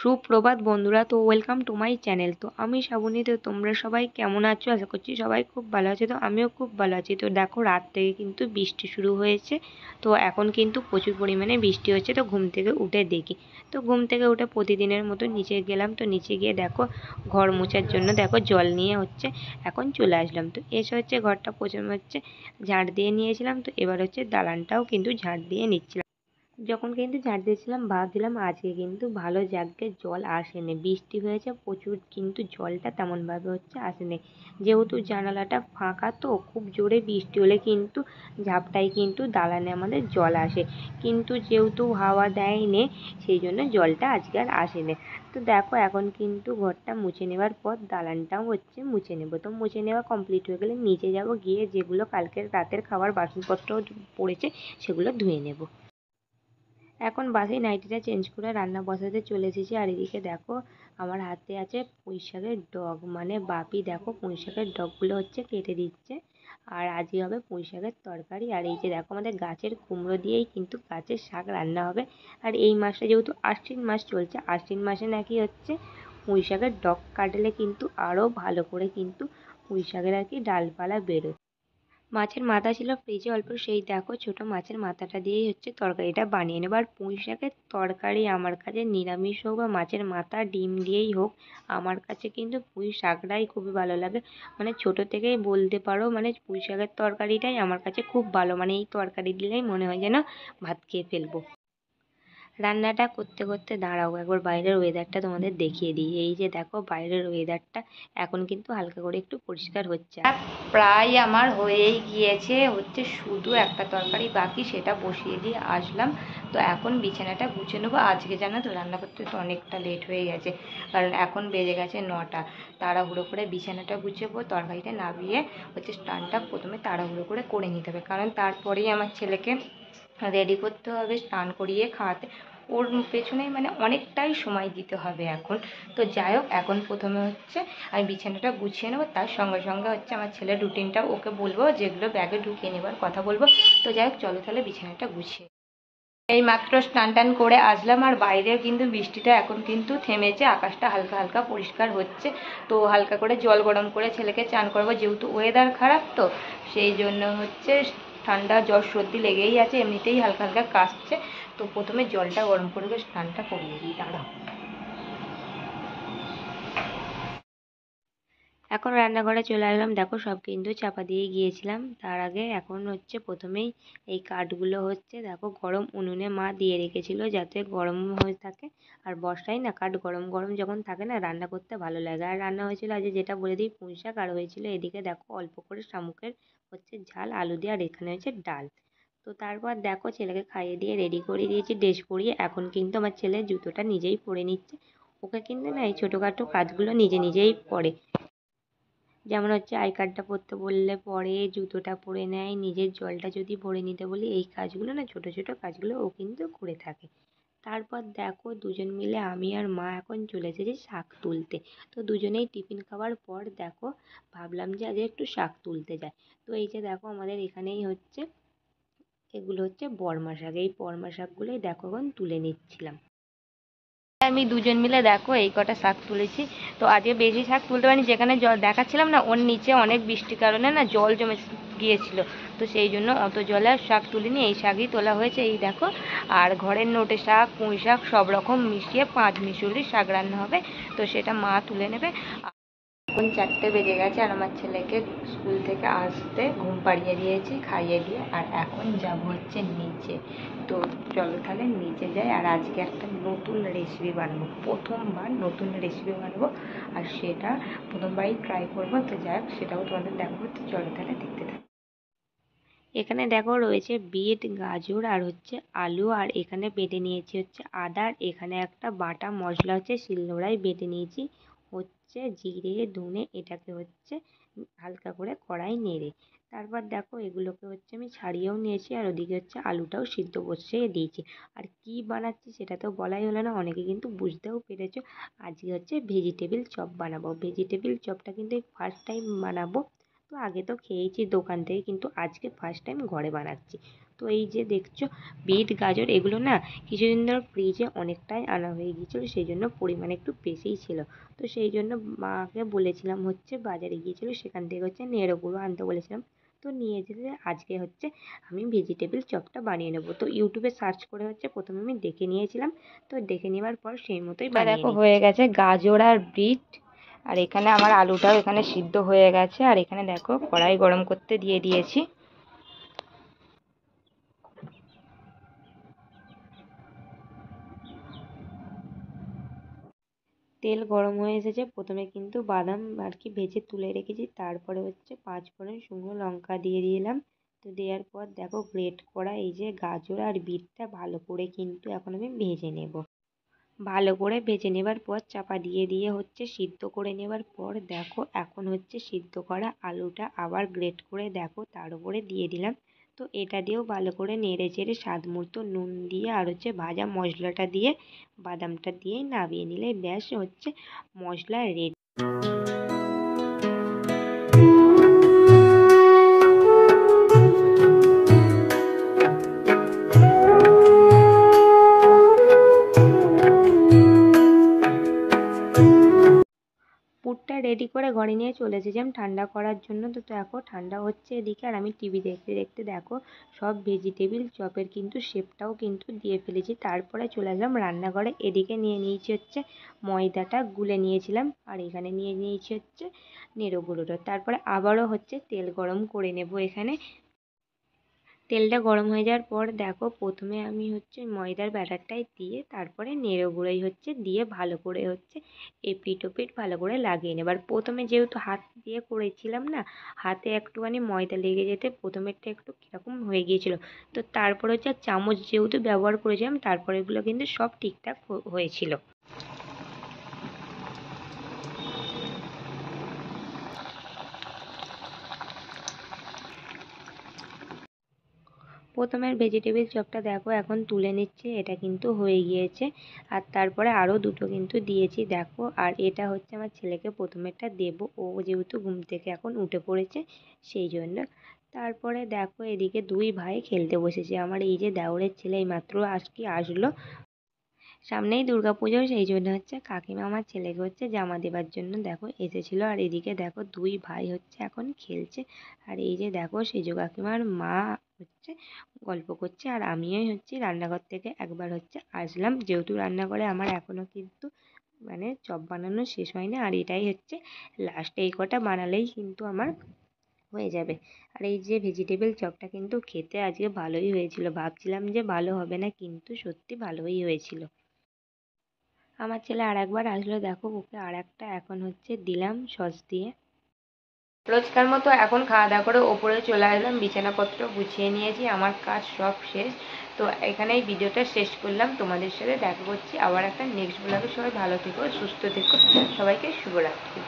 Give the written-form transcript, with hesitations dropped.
সুপ্রভাত বন্ধুরা, তো ওয়েলকাম টু মাই চ্যানেল। তো আমি শ্রাবণী। তো তোমরা সবাই কেমন আছো? আশা করছি সবাই খুব ভালো আছে। তো আমিও খুব ভালো আছি। তো দেখো, রাত থেকে কিন্তু বৃষ্টি শুরু হয়েছে। তো এখন কিন্তু প্রচুর পরিমাণে বৃষ্টি হচ্ছে। তো ঘুম থেকে উঠে দেখি, তো ঘুম থেকে উঠে প্রতিদিনের মতো নিচে গেলাম। তো নিচে গিয়ে দেখো, ঘর মোছার জন্য দেখো জল নিয়ে এখন চলে আসলাম। তো এসে ঘরটা প্রথমে ঝাড় দিয়ে নিয়েছিলাম। তো এবার দালানটাও কিন্তু ঝাড় দিয়ে নিচ্ছিলাম। যখন কিন্তু ঝাড় দিয়েছিলাম ভাবছিলাম আজকে কিন্তু ভালো জাগ্যে জল আসেনি, বৃষ্টি হয়েছে প্রচুর কিন্তু জলটা তেমনভাবে আসেনি। যেহেতু জানালাটা ফাঁকা, তো খুব জোরে বৃষ্টি হলে কিন্তু ঝাপটায় কিন্তু দালানে আমাদের জল আসে, কিন্তু যেহেতু হাওয়া দেয়নি সেই জন্য জলটা আজকে আর আসেনি। তো দেখো, এখন কিন্তু ঘরটা মুছে নেওয়ার পর দালানটাও মুছে নেবো। তো মুছে নেওয়া কমপ্লিট হয়ে গেলে নিচে যাব, গিয়ে যেগুলো কালকের রাতের খাবার বাসনপত্র পড়েছে সেগুলো ধুয়ে নেব। এখন বাসি নাইটিটা চেঞ্জ করে রান্না বসাতে চলে এসেছি। আর এদিকে দেখো, আমার হাতে আছে পুঁই শাকের ডগ, মানে বাপি দেখো পুঁই শাকের ডগগুলো কেটে দিচ্ছে। আর আজকে হবে পুঁই শাকের তরকারি। আর এই যে দেখো, আমাদের গাছের কুমড়ো দিয়েই কিন্তু গাছের শাক রান্না হবে। আর এই মাসটা যেহেতু আশ্বিন মাস চলছে, আশ্বিন মাসে নাকি পুঁই শাকের ডগ কাটলে কিন্তু আরও ভালো করে কিন্তু পুঁই শাকের ডালপালা বেরোয়। মাছের মাথা ছিল ফ্রিজে অল্প, সেই দেখো ছোট মাছের মাথাটা দিয়েই তরকারিটা বানিয়ে নেবো। আর পুঁই শাকের তরকারি আমার কাছে নিরামিষ হোক বা মাছের মাথা ডিম দিয়েই হোক, আমার কাছে কিন্তু পুঁই শাকটাই খুবই ভালো লাগে। মানে ছোট থেকেই বলতে পারো, মানে পুঁই শাকের তরকারিটাই আমার কাছে খুব ভালো, মানে এই তরকারি দিলেই মনে হয় যেন ভাত খেয়ে ফেলবো। রান্নাটা করতে করতে দাঁড়াও, একবার বাইরের ওয়েদারটা তোমাদের দেখিয়ে দিই। এই যে দেখো, বাইরের ওয়েদারটা এখন কিন্তু হালকা করে একটু পরিষ্কার হচ্ছে। প্রায় আমার হয়েই গিয়েছে, শুধু একটা তরকারি বাকি, সেটা বসিয়ে দিয়ে আসলাম। তো এখন বিছানাটা গুছিয়ে নেবো। আজকে জানো তো, রান্না করতে তো অনেকটা লেট হয়ে গেছে, কারণ এখন বেজে গেছে 9টা। তাড়াহুড়ো করে বিছানাটা গুছাবো, তরকারিটা নামিয়ে স্নানটা প্রথমে তাড়াহুড়ো করে নিতে হবে, কারণ তারপরেই আমার ছেলেকে রেডি করতে হবে, স্নান করিয়ে খাওয়াতে। ওর পেছনেই মানে অনেকটাই সময় দিতে হবে এখন। তো যাই হোক, এখন প্রথমে আমি বিছানাটা গুছিয়ে নেবো, তার সঙ্গে সঙ্গে আমার ছেলের রুটিনটা ওকে বলবো, যেগুলো ব্যাগে ঢুকিয়ে নেবার কথা বলবো। তো যাই হোক, চলো তাহলে বিছানাটা গুছিয়ে। এই মাত্র স্নান টান করে আসলাম, আর বাইরেও কিন্তু বৃষ্টিটা এখন কিন্তু থেমেছে, আকাশটা হালকা হালকা পরিষ্কার হচ্ছে। তো হালকা করে জল গরম করে ছেলেকে চান করবো, যেহেতু ওয়েদার খারাপ, তো সেই জন্য ঠান্ডা জ্বর সর্দি লেগেই আছে, এমনিতেই হালকা হালকা কাশছে। তো প্রথমে জলটা গরম করে স্নানটা করিয়ে দিই, দাঁড়াও। এখন রান্নাঘরে চলে আসলাম। দেখো, সব কিন্তু চাপা দিয়ে গিয়েছিলাম। তার আগে এখন প্রথমেই এই কাঠগুলো দেখো গরম উনুনে মা দিয়ে রেখেছিল, যাতে গরম হয়ে থাকে। আর বর্ষায় না কাঠ গরম গরম যখন থাকে না, রান্না করতে ভালো লাগে। আর রান্না হয়েছিল আজ, যেটা বলে দিই, পুঁই শাক। আর হয়েছিল এদিকে দেখো অল্প করে শামুকের ঝাল, আলু দিয়ে। আর এখানে ডাল। তো তারপর দেখো, ছেলেকে খাইয়ে দিয়ে রেডি করে দিয়েছি, ড্রেস পরিয়ে। এখন কিন্তু আমার ছেলে জুতোটা নিজেই পরে নিচ্ছে। ওকে কিন্তু না এই ছোটোখাটো কাজগুলো নিজে নিজেই করে। যেমন আই কার্ডটা পরতে বললে পরে, জুতোটা পরে নেয়, নিজের জলটা যদি ভরে নিতে বলি, এই কাজগুলো না ছোটো ছোটো কাজগুলো ও কিন্তু করে থাকে। তারপর দেখো, দুজন মিলে আমি আর মা এখন চলে এসেছি শাক তুলতে। তো দুজনেই টিফিন খাওয়ার পর দেখো, ভাবলাম যে আজ একটু শাক তুলতে যাই। তো এই যে দেখো, আমাদের এখানেই এগুলো বর্মা শাক। এই বর্মা শাকগুলোই দেখো এখন তুলে নিচ্ছিলাম। আমি দুজন মিলে দেখো এই কটা শাক তুলেছি। তো আজকে বেশি শাক তুলতে পারিনি, যেখানে জল দেখাচ্ছিলাম না, ওর নিচে অনেক বৃষ্টির কারণে না জল জমে গিয়েছিল। তো সেই জন্য অত জলে আর শাক তুলিনি, এই শাকই তোলা হয়েছে। এই দেখো, আর ঘরের নোটে শাক, পুঁই শাক সব রকম মিশিয়ে 5 মিশালি শাক রান্না হবে। তো সেটা মা তুলে নেবে। এখন 4টে বেজে গেছে, আর আমার ছেলেকে স্কুল থেকে আসতে ঘুম পাড়িয়ে দিয়েছি, খাইয়ে দিয়ে। আর এখন যাব নিচে। তো চলো তাহলে নিচে যাই। আর আজকে একটা নতুন রেসিপি বানাবো, প্রথমবার নতুন রেসিপি বানাবো, আর সেটা প্রথমবারই ট্রাই করবো। তো যাই হোক, সেটাও তোমাদের দেখাবো। তো চলো তাহলে দেখতে থাকো। এখানে দেখো রয়েছে বিট, গাজর আর আলু। আর এখানে বেটে নিয়েছি আদা। আর এখানে একটা বাটা মশলা শিলনোড়ায় বেটে নিয়েছি জিরে, ধনে। এটাকে হালকা করে কড়াই নেড়ে, তারপর দেখো এগুলোকে আমি ছাড়িয়েও নিয়েছি। আর ওদিকে আলুটাও সিদ্ধ বসিয়ে দিয়েছি। আর কি বানাচ্ছি সেটা তো বলাই হলো না, অনেকে কিন্তু বুঝতেও পেরেছো। আজকে ভেজিটেবিল চপ বানাবো। ভেজিটেবিল চপটা কিন্তু এই ফার্স্ট টাইম বানাবো। তো আগে তো খেয়েছি দোকান থেকে, কিন্তু আজকে ফার্স্ট টাইম ঘরে বানাচ্ছি। তো তো এই যে দেখছো বিট গাজর এগুলো না কিছুদিন ধরে ফ্রিজে অনেকটাই আনা হয়ে গিয়েছিলো, সেই জন্য পরিমাণ একটু বেশিই ছিল। তো সেই জন্য মাকে বলেছিলাম হচ্ছে বাজারে গিয়েছিলো, সেখান থেকে হচ্ছে নেড়ো গুঁড়ো আনতে বলেছিলাম। তো নিয়ে যেতে আজকে হচ্ছে আমি ভেজিটেবিল চপটা বানিয়ে নেবো। তো ইউটিউবে সার্চ করে হচ্ছে প্রথমে আমি দেখে নিয়েছিলাম, তো দেখে নেওয়ার পর সেই মতোই বানিয়ে দেখো নিচ্ছি। হয়ে গেছে গাজর আর বিট, আর এখানে আমার আলুটাও এখানে সিদ্ধ হয়ে গেছে। আর এখানে দেখো কড়াই গরম করতে দিয়ে দিয়েছি। তেল গরম হয়ে এসেছে, প্রথমে কিন্তু বাদাম আর কি ভেজে তুলে রেখেছি, তারপরে হচ্ছে 5 ফোড়ন শুকনো লঙ্কা দিয়ে দিলাম। তো দেওয়ার পর দেখো গ্রেট করা এই যে গাজর আর বিটটা ভালো করে কিন্তু এখন আমি ভেজে নেব। ভালো করে ভেজে নেবার পর চাপা দিয়ে দিয়ে হচ্ছে সিদ্ধ করে নেবার পর দেখো এখন হচ্ছে সিদ্ধ করা আলুটা আবার গ্রেট করে দেখো তার উপরে দিয়ে দিলাম। তো এটা দিয়েও ভালো করে নেড়ে চেড়ে স্বাদ মতো নুন দিয়ে আর হচ্ছে ভাজা মশলাটা দিয়ে বাদামটা দিয়ে নামিয়ে নিলে ব্যাস হচ্ছে মশলা রেডি। পুরটা রেডি করে ঘরে নিয়ে চলে এসেছিলাম ঠান্ডা করার জন্য। তো দেখো ঠান্ডা হচ্ছে এদিকে, আর আমি টিভি দেখতে দেখতে দেখো সব ভেজিটেবিল চপের কিন্তু শেপটাও কিন্তু দিয়ে ফেলেছি। তারপরে চলে আসলাম রান্নাঘরে, এদিকে নিয়ে নিয়েছি হচ্ছে ময়দাটা গুলে নিয়েছিলাম, আর এখানে নিয়ে নিয়েছি হচ্ছে নেড়ো গুঁড়োটা। তারপরে আবারও হচ্ছে তেল গরম করে নেব এখানে। তেলটা গরম হয়ে যাওয়ার পর দেখো প্রথমে আমি হচ্ছে ময়দার ব্যাটারটাই দিয়ে তারপরে নেড়ো গুঁড়োই হচ্ছে দিয়ে ভালো করে হচ্ছে এপিট ওপিট ভালো করে লাগিয়ে নেবার। প্রথমে যেহেতু হাত দিয়ে করেছিলাম না, হাতে একটুখানি ময়দা লেগে যেতে প্রথমেরটা একটু কীরকম হয়ে গিয়েছিলো। তো তারপরে হচ্ছে চামচ যেহেতু ব্যবহার করেছিলাম তারপরে এগুলো কিন্তু সব ঠিকঠাক হয়েছিল। প্রথমের ভেজিটেবিল চপটা দেখো এখন তুলে নিচ্ছে, এটা কিন্তু হয়ে গিয়েছে। আর তারপরে আরও দুটো কিন্তু দিয়েছি দেখো। আর এটা হচ্ছে আমার ছেলেকে প্রথমেরটা দেবো, ও যেহেতু ঘুম থেকে এখন উঠে পড়েছে সেই জন্য। তারপরে দেখো এদিকে দুই ভাই খেলতে বসেছে। আমার এই যে দেওরের ছেলে এইমাত্র আজকে আসলো, সামনেই দুর্গাপুজো সেই জন্য হচ্ছে কাকিমা আমার ছেলেকে হচ্ছে জামা দেবার জন্য দেখো এসেছিলো। আর এদিকে দেখো দুই ভাই হচ্ছে এখন খেলছে। আর এই যে দেখো সেজ কাকিমার মা হচ্ছে গল্প করছে, আর আমিও হচ্ছে রান্নাঘর থেকে একবার হচ্ছে আসলাম, যেহেতু রান্নাঘরে আমার এখনও কিন্তু মানে চপ বানানো শেষ হয়নি, আর এটাই হচ্ছে লাস্ট, এই কটা বানালেই কিন্তু আমার হয়ে যাবে। আর এই যে ভেজিটেবল চপটা কিন্তু খেতে আজকে ভালোই হয়েছিল, ভাবছিলাম যে ভালো হবে না কিন্তু সত্যি ভালোই হয়েছিল। আমার ছেলে আর একবার আসলো দেখো, ওকে আর একটা এখন হচ্ছে দিলাম সস দিয়ে। রোজকার মতো এখন খাওয়া দাওয়া করে ওপরে চলে আসলাম, বিছানাপত্র গুছিয়ে নিয়েছি, আমার কাজ সব শেষ। তো এখানেই ভিডিওটা শেষ করলাম, তোমাদের সাথে দেখা করছি আবার একটা নেক্সট ব্লগে। সবাই ভালো থেকো, সুস্থ থেকো, সবাইকে শুভরাত্রি।